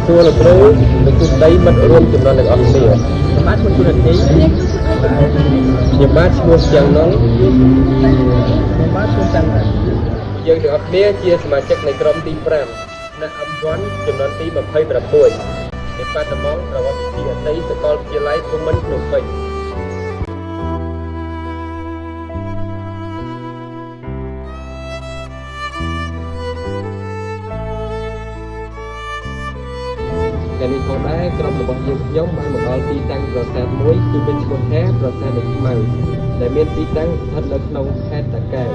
សួរលោកគ្រូលោកគ្រូដីមិត្តរួមចំនួនទាំងអស់គ្នាបាទគុណនាទីខ្ញុំបាទឈ្មោះជាងនងខ្ញុំបាទឈ្មោះច័ន្ទយើងទាំងអស់គ្នាជាសមាជិកនៃក្រុមទី5នៅអំព័ន្ធចំនួនទី26នៃបាត់ដំបងប្រវត្តិវិទ្យាដីសាកលវិទ្យាល័យភូមិន្ទភ្នំពេញតែនេះផងដែរក្រុមរបស់យើងខ្ញុំបានមកដល់ទីតាំងប្រាសាទមួយគឺមានឈ្មោះថាប្រាសាទនៃខ្មៅដែលមានទីតាំងស្ថិតនៅក្នុងខេត្តតាកែវ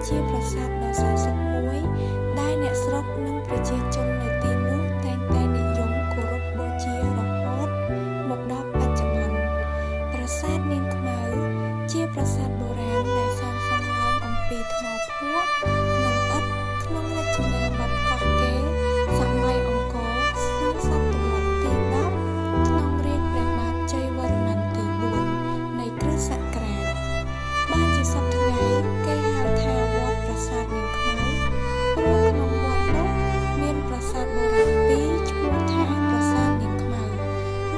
ជាប្រាសាទដ៏ស័ក្តិសិទ្ធិមួយដែលអ្នកស្រុកនិងប្រជាជននៅទីនោះតែងតែនិយមគោរពបូជារហូតមកដល់បច្ចុប្បន្នប្រាសាទនាងខ្មៅជាប្រាសាទបុរាណដែលសាងសង់ឡើងអំពីថ្មភក់និងឥដ្ឋក្នុងរចនាបថកោះកេរសម័យអង្គរក្នុងសតវត្សទី10ក្នុងរាជ្យព្រះបាទជ័យវរ្ម័នទី4នៃគ្រិស្តសករាជបានជាសប្តាហ៍ថ្ងៃគេហៅថាវត្តប្រាសាទនាងខ្មៅព្រោះក្នុងវត្តនោះមានប្រាសាទបុរាណពីរឈ្មោះថាប្រាសាទនាងខ្មៅ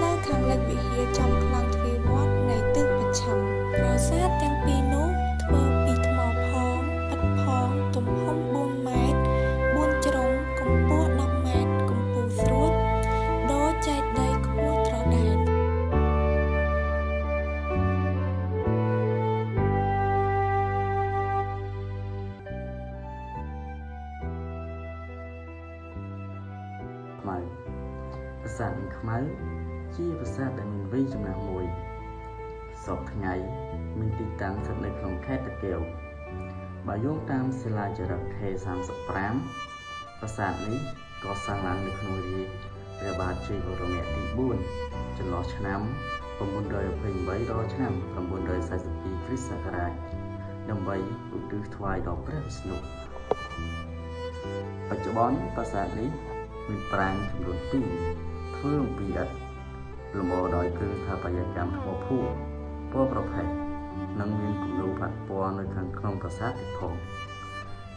នៅខាងលិចវិហារចំខ្លាំងទ្វារវត្តនៃទិសមជ្ឈិមប្រាសាទទាំងពីរនោះធ្វើពីថ្មផងឥដ្ឋផងទំហំ4ម៉ែត្រ4ជ្រុងកម្ពស់10ម៉ែត្រកំពូលស្រួចដូចចេតិយខ្ពស់ត្រដែតប្រាសាទនាងខ្មៅជាប្រាសាទដែលមានវ័យចំណាស់មួយសពថ្ងៃមានទីតាំងស្ថិតនៅក្នុងខេត្តតាកែវបើយោងតាមសិលាចារឹក K35 ប្រាសាទនេះកសាងឡើងនៅក្នុងរាជ្យព្រះបាទជ័យវរ្ម័នទី4ចន្លោះឆ្នាំ928ដល់ឆ្នាំ942គ្រិស្តសករាជដើម្បីឧទ្ទិសថ្វាយដល់ព្រះវិស្ណុបច្ចុប្បន្នប្រាសាទនេះមានប្រាង្គចំនួន2ធ្វើអំពីឥដ្ឋលម្អដោយគ្រឿងស្ថាបត្យកម្មថ្មភក់ពណ៌ប្រផេះនិងមានគំនូរផាត់ពណ៌នៅខាងក្នុងប្រាសាទទៀតផង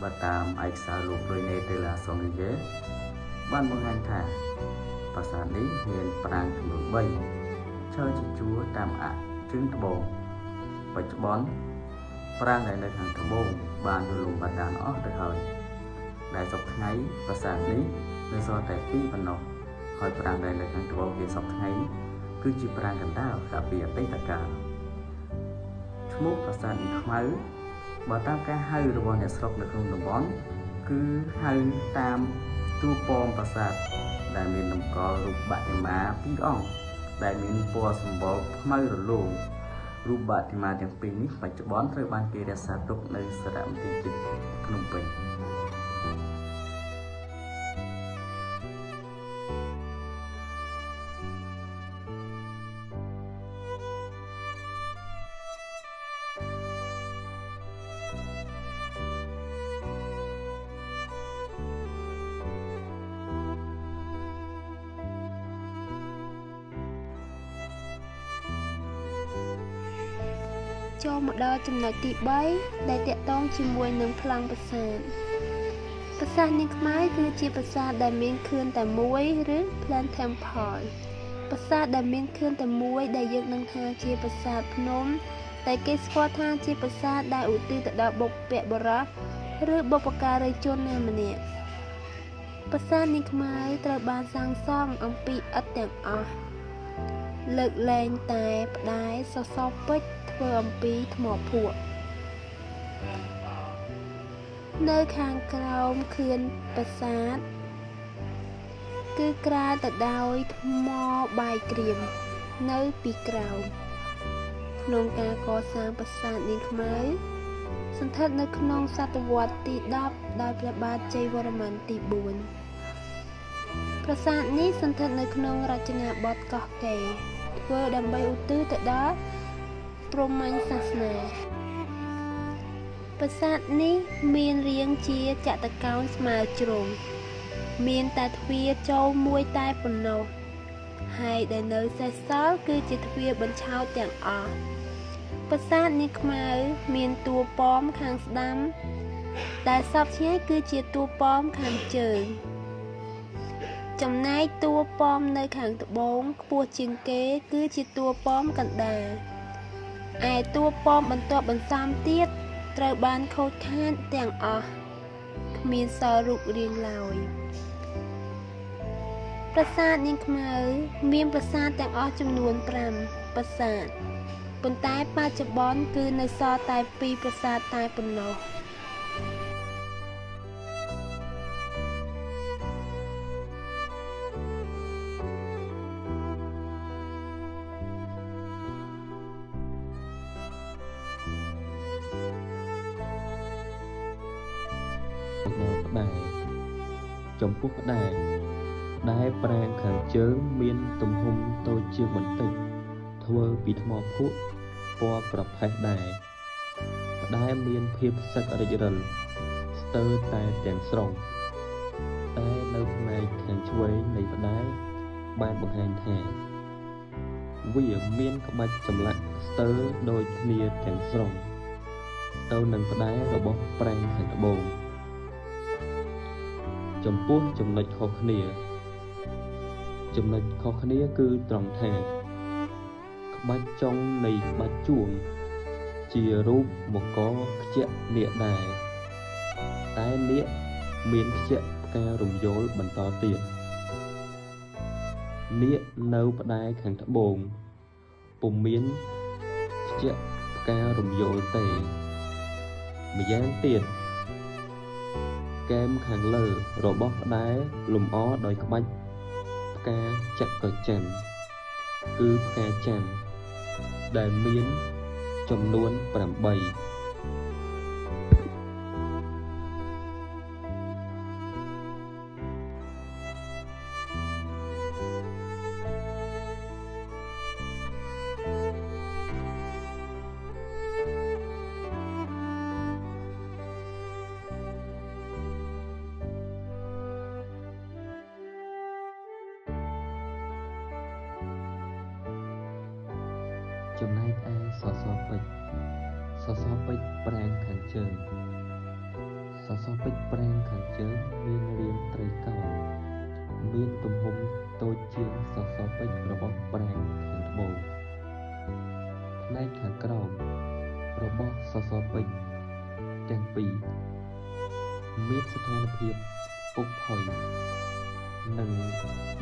បើតាមឯកសារលោក René de la Saunière បានបង្ហាញថាប្រាសាទនេះមានប្រាង្គចំនួន3ឈរជាជួរតាមអ័ក្សជើងត្បូងបច្ចុប្បន្នប្រាង្គដែលនៅខាងត្បូងបានរលំបាត់ដានអស់ទៅហើយដែលសពថ្ងៃប្រាសាទនេះនៅសល់តែ2ប៉ុណ្ណោះហើយប្រាង្គដែលនៅខាងត្បូងគេសពថ្ងៃគឺជាប្រាង្គកណ្ដាលកាលពីអតីតកាលឈ្មោះប្រាសាទនាងខ្មៅបើតាមការហៅរបស់អ្នកស្រុកនៅក្នុងតំបន់គឺហៅតាមតួប៉មប្រាសាទដែលមានតម្កល់រូបបដិមា2អង្គដែលមានពណ៌សម្បុរខ្មៅរលោងរូបបដិមាទាំងពីរនេះបច្ចុប្បន្នត្រូវបានគេរក្សាទុកនៅសារមន្ទីរជាតិភ្នំពេញចូលមកដល់ចំណុចទី3ដែលតាក់ទងជាមួយនឹងប្លង់ប្រាសាទប្រាសាទនាងខ្មៅគឺជាប្រាសាទដែលមានខឿនតែមួយឬ Plan Temple ប្រាសាទដែលមានខឿនតែមួយដែលយើងដឹងថាជាប្រាសាទភ្នំ តែគេស្គាល់ថាជាប្រាសាទដែលឧទ្ទិសទៅដល់បុព្វបុរសឬបុព្វការីជនណាម្នាក់ប្រាសាទនាងខ្មៅត្រូវបានសាងសង់អំពីឥដ្ឋទាំងអស់លើកលែងតែផ្តែរសសរពេជ្រធ្វើអំពីថ្មភក់នៅខាងក្រោមខឿនប្រាសាទគឺក្រាលទៅដោយថ្មបាយក្រៀមនៅពីក្រោមក្នុងការកសាងប្រាសាទនាងខ្មៅសន្ធិដ្ឋនៅក្នុងសតវត្សទី10ដោយព្រះបាទជ័យវរ្ម័នទី4ប្រាសាទនេះសន្ធិដ្ឋនៅក្នុងរចនាបថកោះកេរធ្វើដើម្បីឧទ្ទិសទៅដល់ព្រហ្មញ្ញសាសនាប្រាសាទនេះមានរាងជាចតុកោណស្មើជ្រុងមានតែទ្វារចូលមួយតែប៉ុណ្ណោះហើយដែលនៅសេសសល់គឺជាទ្វារបញ្ឆោតទាំងអស់ប្រាសាទនាងខ្មៅមានតួប៉មខាងស្ដាំដែលសពឆ្ងាយគឺជាតួប៉មខាងជើងចំណែកតួប៉មនៅខាងត្បូងខ្ពស់ជាងគេគឺជាតួប៉មកណ្ដាលឯតួប៉មបន្ទាប់បន្សំទៀតត្រូវបានខូចខាតទាំងអស់គ្មានសល់រូបរាងឡើយប្រាសាទនាងខ្មៅមានប្រាសាទទាំងអស់ចំនួន5ប្រាសាទប៉ុន្តែបច្ចុប្បន្នគឺនៅសល់តែ2ប្រាសាទតែប៉ុណ្ណោះផ្តែរចំពោះផ្តែរដែលប្រាង្គខាងជើងមានទំហំតូចជាងបន្តិចធ្វើពីថ្មភក់ពណ៌ប្រផេះដែរផ្តែរមានភាពសឹករិចរិលស្ទើរតែទាំងស្រុងតែនៅផ្នែកខាងឆ្វេងនៃផ្តែរបានបង្ហាញថាវាមានក្បាច់ចម្លាក់ស្ទើរដូចគ្នាទាំងស្រុងទៅនឹងផ្តែររបស់ប្រាង្គខាងត្បូងចំពោះចំណុចខុសគ្នាគឺត្រង់ថាក្បាច់ចុងនៃក្បាច់ជួងជារូបមកខ្ជាក់នាគដែរតែនាគមានខ្ជាក់ផ្ការរំយោលបន្តទៀតនាគនៅផ្តែរខាងត្បូងពុំមានខ្ជាក់ផ្ការរំយោលទេម្យ៉ាងទៀតគែមខាងលើរបស់ផ្តែរលម្អដោយក្បាច់ផ្កាចក្រច័ន្ទគឺផ្កាច័ន្ទដែលមានចំនួន8ចំណែកឯសសរពេជ្រប្រាង្គខាងជើងសសរពេជ្រប្រាង្គខាងជើងមានរាងត្រីកោណមានទំហំតូចជាងសសរពេជ្ររបស់ប្រាង្គខាងត្បូងផ្នែកខាងក្រោមរបស់សសរពេជ្រទាំងពីរមានស្ថានភាពពុកផុយនិង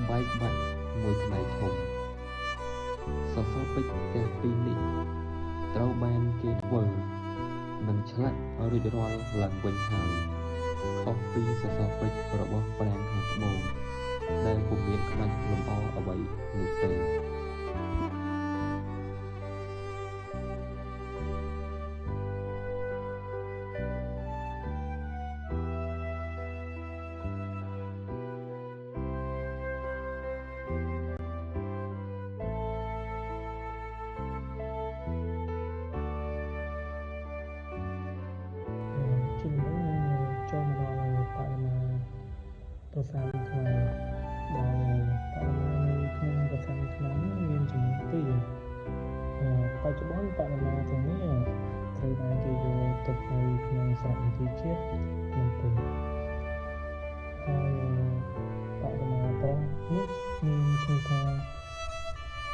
បែកបាក់មួយផ្នែកធំសសរពេជ្រទាំងពីរនេះត្រូវបានគេធ្វើនិងឆ្លាក់រួចរាល់ឡើងវិញហើយខុសពីសសរពេជ្ររបស់ប្រាង្គខាងត្បូងដែលពុំមានក្បាច់លម្អអ្វីនោះទេចូលមកដល់បរិមាប្រាសាទនាងខ្មៅដែលបរិមានៅក្នុងប្រាសាទនាងខ្មៅមានចំនួន2បច្ចុប្បន្នបរិមាទាំងនេះត្រូវបានគេយកទុកនៅក្នុងស្រុកមន្ទីរជាតិភ្នំពេញហើយបរិមាប្រុសនេះមានឈ្មោះថា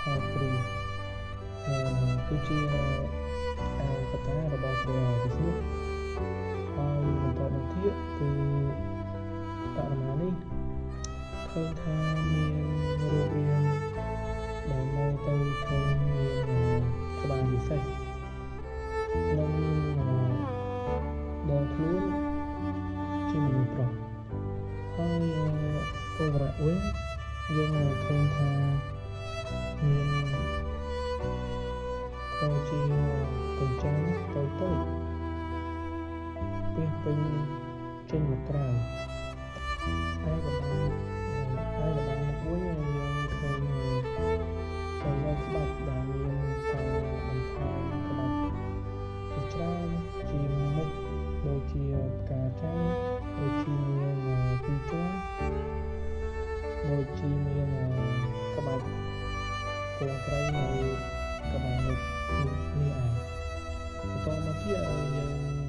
ហៅគ្រីគឺជា ការរបស់ព្រះវិស្ណុហើយបន្តមកទៀតគឺបរមានេះឃើញថាមានរូបរាងដែលមើលទៅឃើញមានក្បាលពិសេសនិងមានដងខ្លួនជាមនុស្សប្រុសហើយអូរៈវិញយើងឃើញថាមានធ្វើជាកញ្ចាំងតូចៗពេញចេញមកក្រៅហើយកណ្ដាលមកវិញយើងឃើញទៅលើក្បាច់ដែលមានការបន្ថែមក្បាច់ជាច្រើនជាមុខដូចជាផ្កាចន្ទដូចជាមានពីរជាន់ដូចជាមានក្បាច់ពងត្រីនៅក្បាលមុខនេះឯងបន្តមកទៀតយើង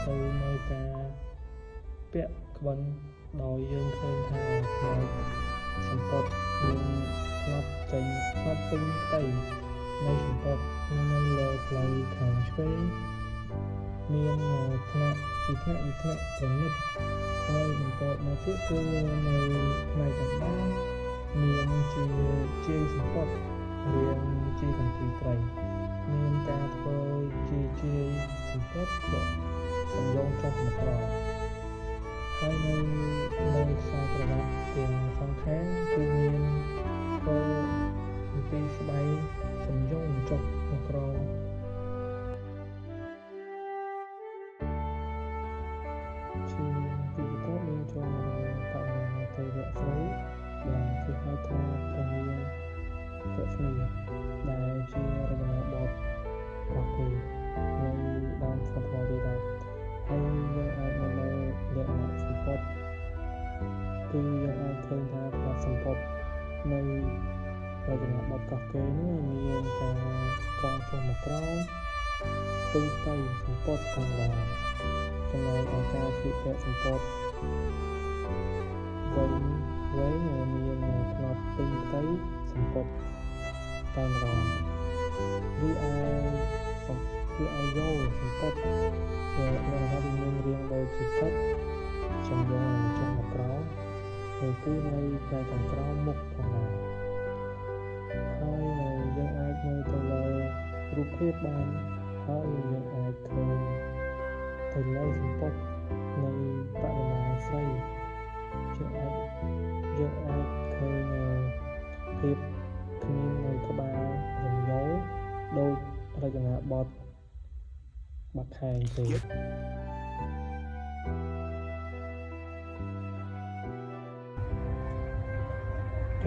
ទៅមើលការពាក់ក្បិនដោយយើងឃើញថាផ្នែកសម្ពត់មានផ្នត់ពេញផ្ទៃនៃសម្ពត់នៅលើផ្លូវខាងឆ្វេងមានថ្នាក់ប្រណិតហើយបន្តមកទៀតគឺនៅផ្នែកកណ្ដាលមានជាសម្ពត់រាងជាកន្ទុយត្រីមានការធ្វើជាសម្ពត់សំយោងចុះមកក្រោមហើយនៅខ្សែក្រវាត់ទាំងសងខាងគឺមានធ្វើអំពីស្បែកសំយោងចុះមកក្រោមជាពីបន្ទាប់មានចូលបរិមាទេវៈស្រីដែលគេហៅថាព្រះនាងទស្សនីដែលជារចនាបថរបស់គេនៅដើមសតវត្សទី10ហើយយើងអាចមកមើលលក្ខណៈសម្ពត់គឺយើងអាចឃើញថាផ្នែកសម្ពត់នៅរចនាបថរបស់គេនេះមានការត្រង់ចុះមកក្រោមពេញផ្ទៃសម្ពត់ខាងលើចំណែកឯការស្លៀកពាក់សម្ពត់វែងមានផ្នត់ពេញផ្ទៃសម្ពត់តែម្ដងឬឯយោសម្ពត់ដែលមានរាងដូចជាទឹកចំយងចុះមកក្រោមហើយគឺនៅផ្នែកខាងក្រោមមុខផងដែរហើយយើងអាចមើលទៅលើរូបភាពបានហើយយើងអាចឃើញទៅលើសម្ពត់នៃបរិមាស្រីយើងអាចឃើញភាពគ្មាននៅក្បាលរំយោលដូចរចនាបថបាក់ខែងទេយ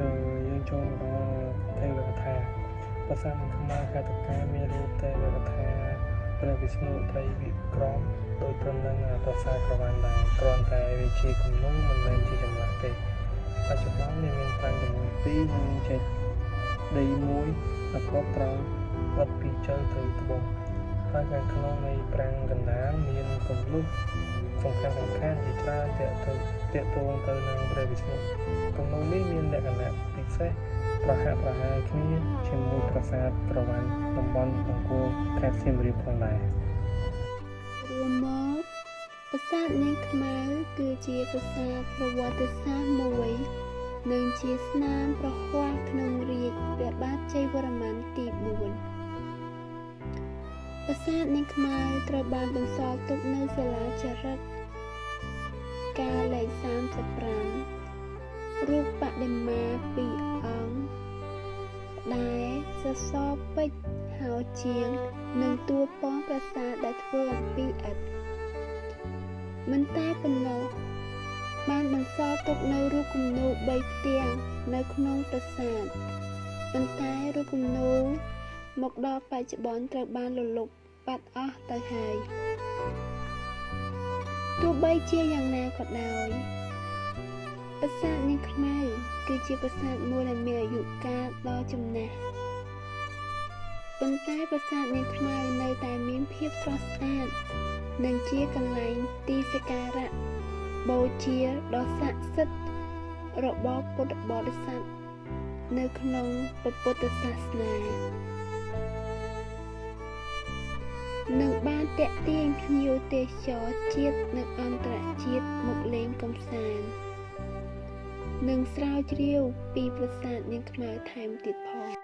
ើងចូលមកដល់ទេវកថាភាសាខ្មែរកតកាមានរូបទេវកថាព្រះវិស្ណុត្រីវិក្រមដោយព្រមនឹងប្រាសាទក្រវ៉ាន់ដែរគ្រាន់តែវាជាគំនូរមិនមែនជាចម្លាក់ទេបច្ចុប្បន្នមានប្រាង្គចំនួន2និងចេតដី1ដែលគាត់ត្រង់វត្តពីជើងទៅត្បូងហើយខាងក្នុងនៃប្រាង្គកណ្ដាលមានគំនូរសំខាន់ជាច្រើនទាក់ទងទៅនឹងព្រះវិស្ណុគំនូរនេះមានលក្ខណៈពិសេសប្រហាក់ប្រហែលគ្នាជាមួយប្រាសាទក្រវ៉ាន់តំបន់អង្គរខេត្តសៀមរាបផងដែររួមមកប្រាសាទនាងខ្មៅគឺជាប្រាសាទប្រវត្តិសាស្ត្រមួយនិងជាស្នាមប្រហ័សក្នុងរាជ្យព្រះបាទជ័យវរ្ម័នទី4ប្រាសាទនាងខ្មៅត្រូវបានបន្សល់ទុកនៅសាលាចារឹកកាលលេខ35រូបបដិមា2អង្គដែលសសរពេជ្រហោជាងនិងតួប៉មប្រាសាទដែលធ្វើអំពីឥដ្ឋមិនតែប៉ុណ្ណោះបានបន្សល់ទុកនៅរូបគំនូរ3ផ្ទាំងនៅក្នុងប្រាសាទប៉ុន្តែរូបគំនូរមកដល់បច្ចុប្បន្នត្រូវបានរលុបបាត់អស់ទៅហើយទោះបីជាយ៉ាងណាក៏ដោយប្រាសាទនាងខ្មៅគឺជាប្រាសាទមួយដែលមានអាយុកាលដ៏ចំណាស់ប៉ុន្តែប្រាសាទនាងខ្មៅនៅតែមានភាពស្រស់ស្អាតនិងជាកន្លែងទីសក្ការៈបូជាដ៏ស័ក្តិសិទ្ធិរបស់ពុទ្ធបរិស័ទនៅក្នុងពុទ្ធសាសនា នឹងបានតាក់ទាញភ្ញៀវទេសចរជាតិនិងអន្តរជាតិមកលេងកម្សាន្តនិងស្រាវជ្រាវពីប្រាសាទនាងខ្មៅថែមទៀតផង